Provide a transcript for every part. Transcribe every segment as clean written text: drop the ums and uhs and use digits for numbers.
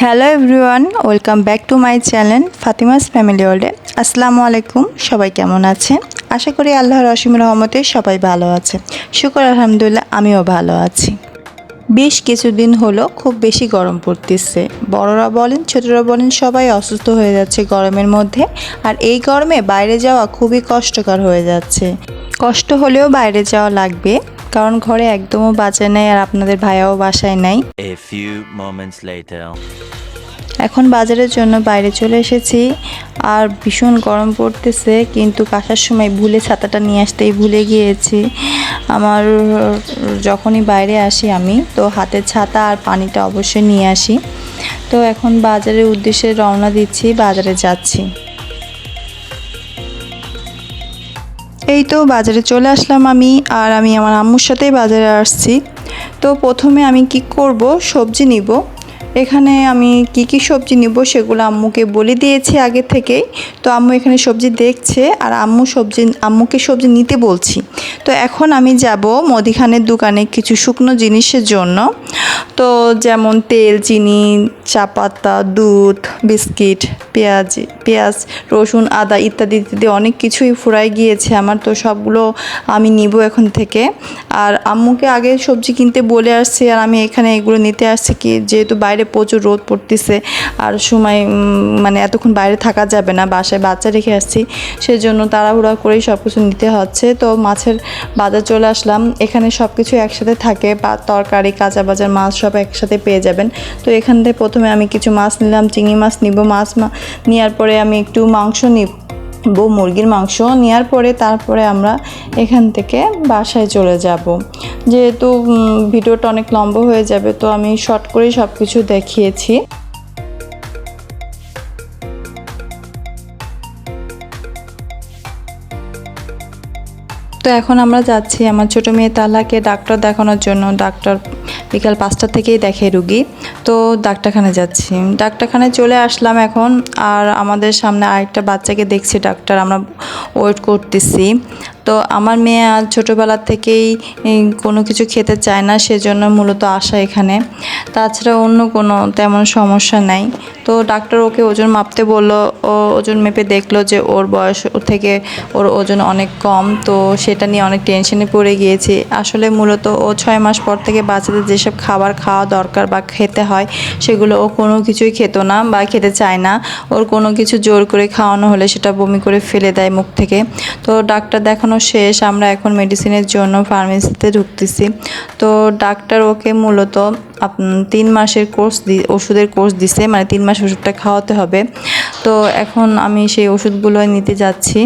Hello everyone, welcome back to my channel Fatima's family ওয়ার্ল্ডে। আসসালামু আলাইকুম। সবাই কেমন আছেন? আশা করি আল্লাহর অসীম রহমতে সবাই ভালো আছে। শুকর আলহামদুলিল্লাহ, আমিও ভালো আছি। বেশ কিছুদিন হলো খুব বেশি গরম পড়তেছে। বড়রা বলেন, ছোটরা বলেন, সবাই অসুস্থ হয়ে যাচ্ছে গরমের মধ্যে। আর এই গরমে বাইরে যাওয়া খুবই কষ্টকর হয়ে যাচ্ছে। কষ্ট হলেও বাইরে যাওয়া লাগবে, কারণ ঘরে একদমও বাজার নেই, আর আপনাদের ভাইয়াও বাসায় নাই। A few moments later. এখন বাজারের জন্য বাইরে চলে এসেছি, আর ভীষণ গরম পড়তেছে, কিন্তু আসার সময় ছাতাটা নিয়ে আসতেই ভুলে গিয়েছি। আমার যখনই বাইরে আসি আমি তো হাতে ছাতা আর পানিটা অবশ্যই নিয়ে আসি। তো এখন বাজারের উদ্দেশ্যে রওনা দিচ্ছি, বাজারে যাচ্ছি। এই তো বাজারে চলে আসলাম আমি আমার আম্মুর সাথেই বাজারে আসছি। তো প্রথমে আমি কি করব, সবজি নিব। এখানে আমি কি সবজি নিব সেগুলো আম্মুকে বলে দিয়েছি আগে থেকেই। তো আম্মু এখানে সবজি দেখছে, আর আম্মুকে সবজি নিতে বলছি। তো এখন আমি যাব মুদিখানার দোকানে কিছু শুকনো জিনিসের জন্য। তো যেমন তেল, চিনি, চা পাতা, দুধ, বিস্কিট, পেঁয়াজ, রসুন, আদা ইত্যাদি ইত্যাদি অনেক কিছুই ফুরাই গিয়েছে আমার। তো সবগুলো আমি নিব এখন থেকে। আর আম্মুকে আগে সবজি কিনতে বলে আসছি, আর আমি এখানে এগুলো নিতে আসছি কি, যেহেতু বাইরে প্রচুর রোদ পড়তেছে, আর সময় এতক্ষণ বাইরে থাকা যাবে না, বাসায় বাচ্চা রেখে আসছি, সেজন্য তাড়াহুড়া করেই সব কিছু নিতে হচ্ছে। তো মাছের বাজার চলে আসলাম। এখানে সব কিছু একসাথে থাকে, বা তরকারি, কাঁচা বাজার, মাছ সব একসাথে পেয়ে যাবেন। তো এখান থেকে প্রথমে আমি কিছু মাছ নিলাম, চিংড়ি মাছ নিব। মাছ নেওয়ার পরে আমি একটু মাংস নিব, মুরগির মাংস নেওয়ার পরে তারপরে আমরা এখান থেকে বাসায় চলে যাব। যেহেতু ভিডিওটা অনেক লম্বা হয়ে যাবে, তো আমি শর্ট করেই সব কিছু দেখিয়েছি। তো এখন আমরা যাচ্ছি আমার ছোটো মেয়ে তালাকে ডাক্তার দেখানোর জন্য। ডাক্তার বিকাল 5টা থেকেই দেখে রুগী। তো ডাক্তারখানে যাচ্ছি, ডাক্তারখানায় চলে আসলাম এখন। আর আমাদের সামনে আরেকটা বাচ্চাকে দেখছি ডাক্তার, আমরা ওয়েট করতেছি। তো আমার মেয়ে আজ ছোটোবেলা থেকেই কোনো কিছু খেতে চায় না, সেজন্য মূলত আসা এখানে। তাছাড়া অন্য কোনো তেমন সমস্যা নাই। তো ডাক্তার ওকে ওজন মাপতে বললো। ও ওজন মেপে দেখলো যে ওর বয়স থেকে ওর ওজন অনেক কম। তো সেটা নিয়ে অনেক টেনশনে পড়ে গিয়েছি। আসলে মূলত ও 6 মাস পর থেকে বাচ্চাদের যেসব খাবার খাওয়া দরকার বা খেতে হয়, সেগুলো ও কোনো কিছুই খেত না বা খেতে চায় না। ওর কোনো কিছু জোর করে খাওয়ানো হলে সেটা বমি করে ফেলে দেয় মুখ থেকে। তো ডাক্তার দেখানো শেষ, আমরা এখন মেডিসিনের জন্য ফার্মেসিতে ঢুকতেছি। তো ডাক্তার ওকে মূলত 3 মাসের ওষুধের কোর্স দিছে, 3 মাস ওষুধটা খাওয়াতে হবে। তো এখন আমি সেই ওষুধগুলো নিতে যাচ্ছি।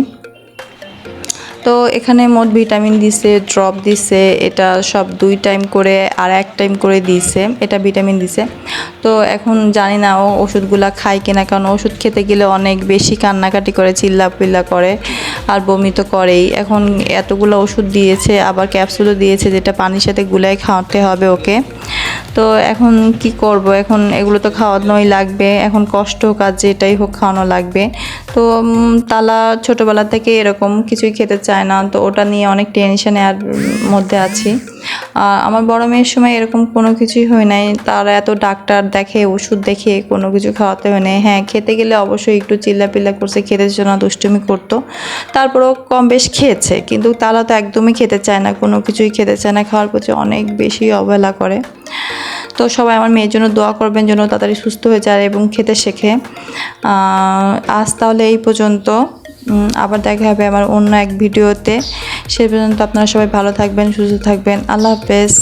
তো এখানে মোট ভিটামিন দিছে, ড্রপ দিছে, এটা সব 2 টাইম করে আর 1 টাইম করে দিছে, এটা ভিটামিন দিছে। তো এখন জানি না ও ওষুধগুলা খায় কিনা, কারণ ওষুধ খেতে গেলে অনেক বেশি কান্নাকাটি করে, চিল্লাপিল্লা করে, আর বমি তো করেই। এখন এতগুলো ওষুধ দিয়েছে, আবার ক্যাপসুলও দিয়েছে, যেটা পানির সাথে গুলাই খাওয়াতে হবে ওকে। তো এখন কি করব, এখন এগুলো তো খাওয়ানোই লাগবে, এখন কষ্ট হোক আর যেটাই হোক খাওয়ানো লাগবে। তো তালা ছোটোবেলা থেকে এরকম কিছুই খেতে চায় না, তো ওটা নিয়ে অনেক টেনশনে আর মধ্যে আছি। আমার বড় মেয়ের সময় এরকম কোনো কিছুই হয় নাই, তারা এত ডাক্তার দেখে, ওষুধ দেখে কোনো কিছু খাওয়াতে হয় নাই। হ্যাঁ, খেতে গেলে অবশ্যই একটু চিল্লাপিল্লা করছে, খেতে জন্য দুষ্টুমি করতো, তারপরেও কম বেশ খেয়েছে। কিন্তু তারা তো একদমই খেতে চায় না, কোনো কিছুই খেতে চায় না, খাওয়ার প্রতি অনেক বেশি অবহেলা করে। তো সবাই আমার মেয়ের জন্য দোয়া করবেন, যেন তাড়াতাড়ি সুস্থ হয়ে যায় এবং খেতে শেখে। আজ তাহলে এই পর্যন্ত, আবার দেখা হবে আমার অন্য এক ভিডিওতে। সে পর্যন্ত আপনারা সবাই ভালো থাকবেন, সুস্থ থাকবেন। আল্লাহ হাফেজ।